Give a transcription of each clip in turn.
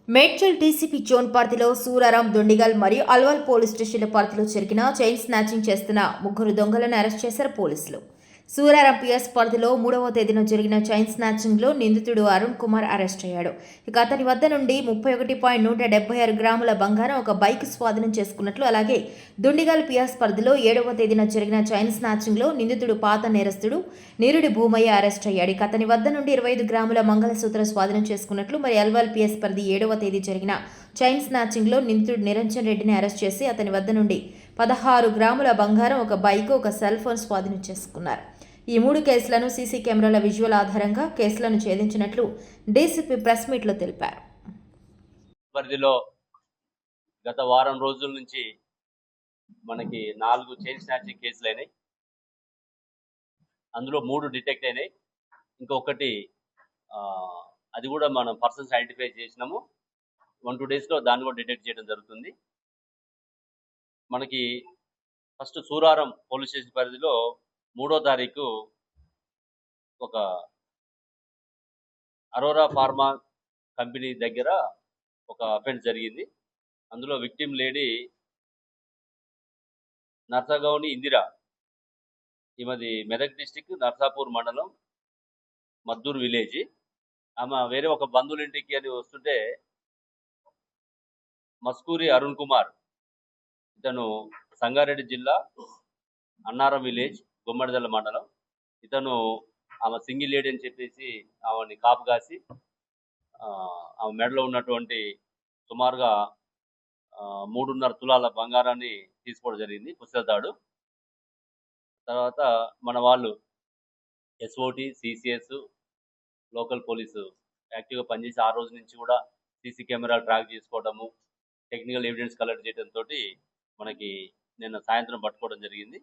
Medchal DCP zone పరిధిలో సూరారం, దుండిగల్ మరియు Alwal police స్టేషన్ల పరిధిలో జరిగిన చైన్ స్నాచింగ్ చేస్తున్న ముగ్గురు దొంగలను అరెస్ట్ చేశారు పోలీసులు. సూరారం పిఎస్ పరిధిలో 3వ తేదీన జరిగిన చైన్ స్నాచింగ్లో నిందితుడు అరుణ్ కుమార్ అరెస్ట్ అయ్యాడు. ఇక అతని వద్ద నుండి 31.176 గ్రాముల బంగారం, ఒక బైక్ స్వాధీనం చేసుకున్నట్లు, అలాగే దుండిగల్ పిఎస్ పరిధిలో 7వ తేదీన జరిగిన చైన్ స్నాచింగ్లో నిందితుడు పాత నేరస్తుడు నీరుడి భూమయ్య అరెస్ట్ అయ్యాడు. ఇక అతని వద్ద నుండి 25 గ్రాముల మంగళసూత్ర స్వాధీనం చేసుకున్నట్లు, మరి అల్వాల్ పిఎస్ పరిధి 7వ తేదీ జరిగిన చైన్ స్నాచింగ్లో నిందితుడు నిరంజన్ రెడ్డిని అరెస్ట్ చేసి అతని వద్ద నుండి 16 గ్రాముల బంగారం, ఒక బైక్, ఒక సెల్ ఫోన్ స్వాధీనం చేసుకున్నారు. ఈ 3 కేసులను సీసీ కెమెరాల విజువల్ ఆధారంగా కేసులను ఛేదించినట్లు డీసీపీ ప్రెస్ మీట్లో తెలిపారు. పరిధిలో గత వారం రోజుల నుంచి మనకి 4 చైన్ స్నాచింగ్ కేసులు అయినాయి. అందులో 3 డిటెక్ట్ అయినాయి. ఇంకొకటి అది కూడా మనం పర్సన్స్ ఐడెంటిఫై చేసినాము. 1-2 డేస్లో దాన్ని కూడా డిటెక్ట్ చేయడం జరుగుతుంది. మనకి ఫస్ట్ సూరారం పోలీస్ స్టేషన్ పరిధిలో 3వ తారీఖు ఒక అరోరా ఫార్మా కంపెనీ దగ్గర ఒక అఫెన్స్ జరిగింది. అందులో విక్టిమ్ లేడీ నర్సగౌని ఇందిరా, ఈమెది మెదక్ డిస్టిక్ నర్సాపూర్ మండలం మద్దూరు విలేజ్. ఆమె వేరే ఒక బంధువులింటికి అని వస్తుంటే మస్కూరి అరుణ్ కుమార్, ఇతను సంగారెడ్డి జిల్లా అన్నారం విలేజ్ గుమ్మడిదల మండలం, ఇతను ఆమె సింగిల్ లేడీ అని చెప్పేసి ఆమెని కాపు కాసి ఆమె మెడలో ఉన్నటువంటి సుమారుగా 3.5 తులాల బంగారాన్ని తీసుకోవడం జరిగింది, పుస్తకతాడు. తర్వాత మన వాళ్ళు ఎస్ఓటి, సిసిఎస్, లోకల్ పోలీసు యాక్టివ్గా పనిచేసి ఆ రోజు నుంచి కూడా సీసీ కెమెరాలు ట్రాక్ చేసుకోవడము, టెక్నికల్ ఎవిడెన్స్ కలెక్ట్ చేయడంతో మనకి నిన్న సాయంత్రం పట్టుకోవడం జరిగింది.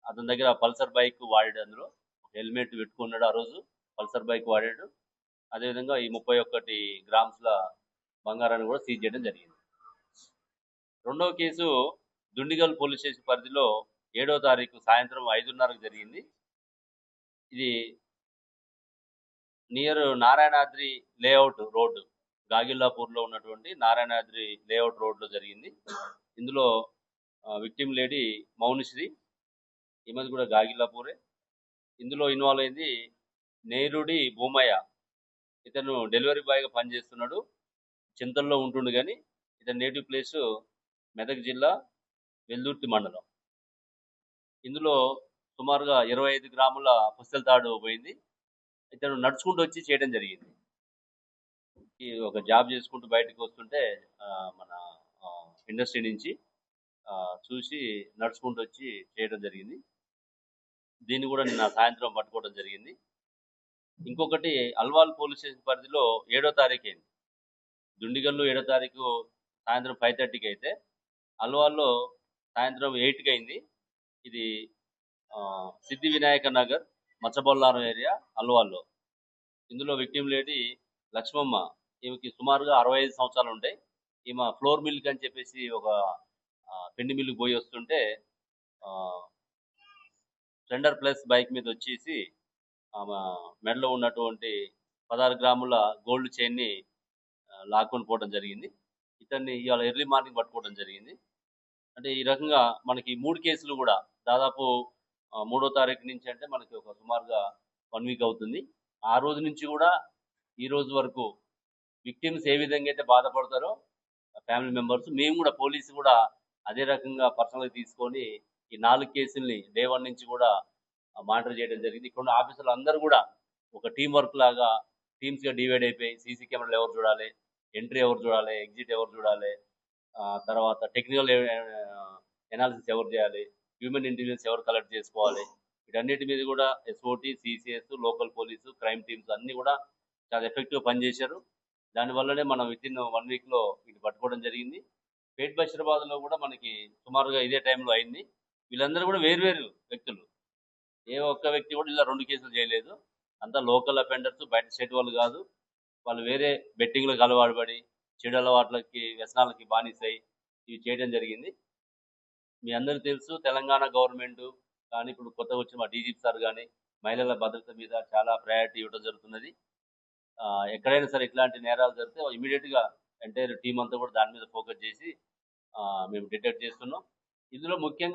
అతని దగ్గర పల్సర్ బైక్ వాడాడు, అందులో హెల్మెట్ పెట్టుకున్నాడు, ఆ రోజు పల్సర్ బైక్ వాడాడు. అదేవిధంగా ఈ 31 గ్రామ్స్ల బంగారాన్ని కూడా సీజ్ చేయడం జరిగింది. రెండవ కేసు దుండిగల్ పోలీస్ స్టేషన్ పరిధిలో 7వ తారీఖు సాయంత్రం 5:30కు జరిగింది. ఇది నియర్ నారాయణాద్రి లేఅవుట్ రోడ్డు, గాగిల్లాపూర్లో ఉన్నటువంటి నారాయణాద్రి లేఅవుట్ రోడ్లో జరిగింది. ఇందులో విక్టిమ్ లేడీ మౌనిశ్రీ, ఈమెది కూడా గాగిల్లాపూరే. ఇందులో ఇన్వాల్వ్ అయింది నేరుడి భూమయ్య, ఇతను డెలివరీ బాయ్గా పనిచేస్తున్నాడు, చింతల్లో ఉంటుండు, కానీ ఇతని నేటివ్ ప్లేసు మెదక్ జిల్లా వెల్దుర్తి మండలం. ఇందులో సుమారుగా 25 గ్రాముల పుస్తల తాడు పోయింది. ఇతను నడుచుకుంటూ వచ్చి చేయడం జరిగింది. ఒక జాబ్ చేసుకుంటూ బయటకు వస్తుంటే మన ఇండస్ట్రీ నుంచి చూసి నడుచుకుంటూ వచ్చి చేయడం జరిగింది. దీన్ని కూడా నిన్న సాయంత్రం పట్టుకోవడం జరిగింది. ఇంకొకటి అల్వాల్ పోలీస్ స్టేషన్ పరిధిలో 7వ తారీఖు అయింది. దుండిగల్లో 7వ తారీఖు సాయంత్రం 5:30కి అయితే అల్వాల్లో సాయంత్రం 8కి అయింది. ఇది సిద్ధి వినాయక నగర్ మచ్చబొల్లారం ఏరియా అల్వాల్లో. ఇందులో విక్టిమ్ లేడీ లక్ష్మమ్మ, ఈమెకి సుమారుగా 65 సంవత్సరాలు ఉంటాయి. ఈమె ఫ్లోర్ మిల్క్ అని చెప్పేసి ఒక పిండి మిల్లుకి పోయి వస్తుంటే స్ప్లెండర్ ప్లస్ బైక్ మీద వచ్చేసి ఆమె మెడలో ఉన్నటువంటి 16 గ్రాముల గోల్డ్ చైన్ని లాక్కొని పోవడం జరిగింది. ఇతన్ని ఇవాళ ఎర్లీ మార్నింగ్ పట్టుకోవడం జరిగింది. అంటే ఈ రకంగా మనకి 3 కేసులు కూడా దాదాపు 3వ తారీఖు నుంచి అంటే మనకి ఒక సుమారుగా 1 వీక్ అవుతుంది. ఆ రోజు నుంచి కూడా ఈ రోజు వరకు విక్టిమ్స్ ఏ విధంగా అయితే బాధపడతారో ఫ్యామిలీ మెంబర్స్, మేము కూడా పోలీసు కూడా అదే రకంగా పర్సనల్గా తీసుకొని ఈ 4 కేసుల్ని డే 1 నుంచి కూడా మానిటర్ చేయడం జరిగింది. ఇక్కడ ఆఫీసర్లు అందరూ కూడా ఒక టీం వర్క్ లాగా టీమ్స్గా డివైడ్ అయిపోయి సీసీ కెమెరాలు ఎవరు చూడాలి, ఎంట్రీ ఎవరు చూడాలి, ఎగ్జిట్ ఎవరు చూడాలి, తర్వాత టెక్నికల్ ఎనాలిసిస్ ఎవరు చేయాలి, హ్యూమన్ ఇంటెలిజెన్స్ ఎవరు కలెక్ట్ చేసుకోవాలి, వీటన్నిటి మీద కూడా SOT, CCS, local police, crime teams అన్నీ కూడా చాలా ఎఫెక్టివ్గా పనిచేశారు. దానివల్లనే మనం వితిన్ 1 వీక్లో ఇది పట్టుకోవడం జరిగింది. పేట్ బషీరాబాద్లో కూడా మనకి సుమారుగా ఇదే టైంలో అయింది. వీళ్ళందరూ కూడా వేరు వ్యక్తులు, ఏ ఒక్క వ్యక్తి కూడా ఇలా 2 కేసులు చేయలేదు. అంతా లోకల్ అఫెండర్స్, బయట స్టేట్ వాళ్ళు కాదు. వాళ్ళు వేరే బెట్టింగ్లకు అలవాటుపడి చెడు అలవాట్లకి, వ్యసనాలకి బానిసై ఇవి చేయడం జరిగింది. మీ అందరికీ తెలుసు తెలంగాణ గవర్నమెంట్ కానీ ఇప్పుడు కొత్తగా వచ్చిన మా డీజీపీ సార్ కానీ మహిళల భద్రత మీద చాలా ప్రయారిటీ ఇవ్వడం జరుగుతున్నది. ఎక్కడైనా సరే ఇట్లాంటి నేరాలు జరిగితే ఇమీడియట్గా ఎంటైర్ టీం అంతా కూడా దాని మీద ఫోకస్ చేసి మేము డిటెక్ట్ చేస్తున్నాం. ఇందులో ముఖ్యంగా